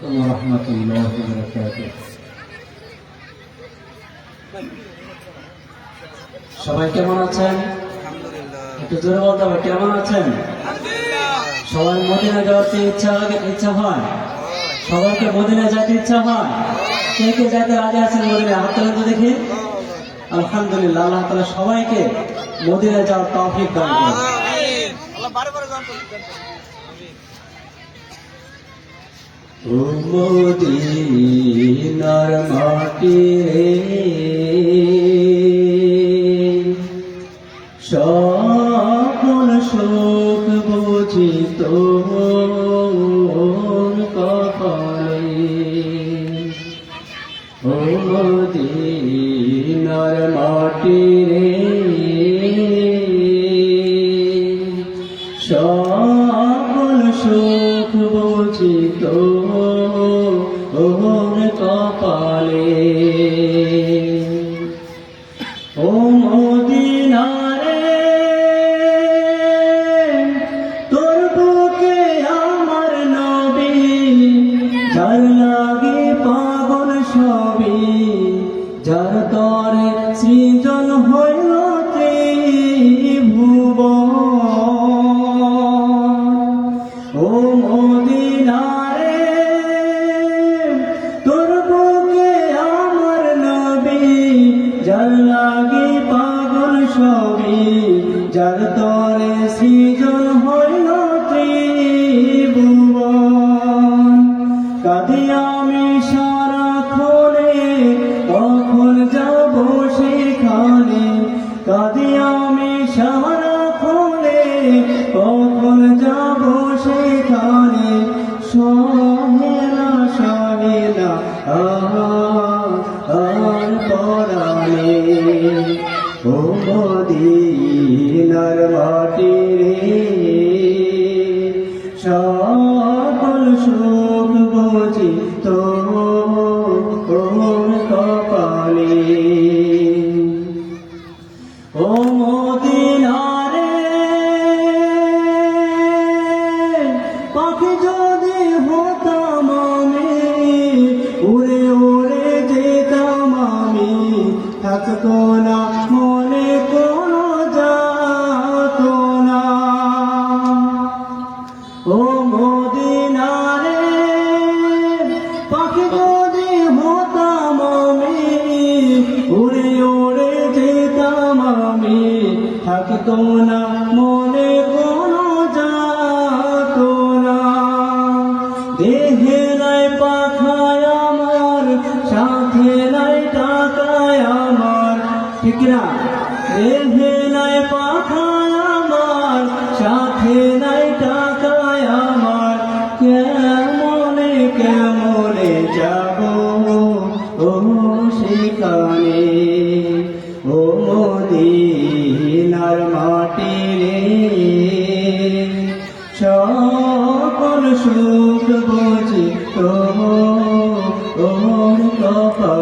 আলাইকুম ওয়া রাহমাতুল্লাহি ওয়া বারাকাতুহু। সবাই কেমন আছেন? একটু জোরে বলতে হবে, কেমন আছেন? সবাই মদিনা যাওয়ার ইচ্ছা হয়? সবাইকে মদিনা যেতে ইচ্ছা হয়? কে কে যেতে রাজি আছেন মদিনা? হাত তোলেন তো দেখি। আলহামদুলিল্লাহ, আল্লাহ তাআলা সবাইকে মদিনা যাওয়ার তৌফিক দান করুন। ও মদিনার মাটি রে, সকল সুখ বুঝি তোর কপালে। ও মদিনার মাটি রে, সকল সুখ বুঝি তোর কপালে। ও মদিনা রে, তোর বুকে আমার নবী, যার লাগে পাগল সবই, যার তরে সৃজন হইল ত্রিভুবন। ও মদিনা রে, তোর বুকে আমার নবী, যার লাগে পাগল সবই, যার তরে সৃজন হইল ত্রিভুবন। কাঁদি আমি সারাক্ষণে, কখন যাব সেখানে। কাঁদি আমি সারাক্ষণে, কখন যাব সেখানে। সহে না আর পরাণে। ও মদিনার মাটি রে, সকল সুখ বুঝি তোর কপালে। ও মদিনা রে, পাখি যদি হতাম আমি, উড়ে উড়ে যেতাম আমি, থাকতো না মনে কোনো যাতনা। ও মদিনা রে, পাখি যদি হতাম আমি, উড়ে উড়ে যেতাম আমি, থাকতো না মনে কোনো যাতনা। দেহে নাই পাখায় আমার, সাথে নাই টাকায় আমার, ঠিক না? দেহে নাই পাখায় আমার, সাথে নাই টাকায় আমার, কেমনে কেমনে যাব ও সেখানে। ও মদিনার মাটি রে, সকল সুখ বুঝি তোর কপালে।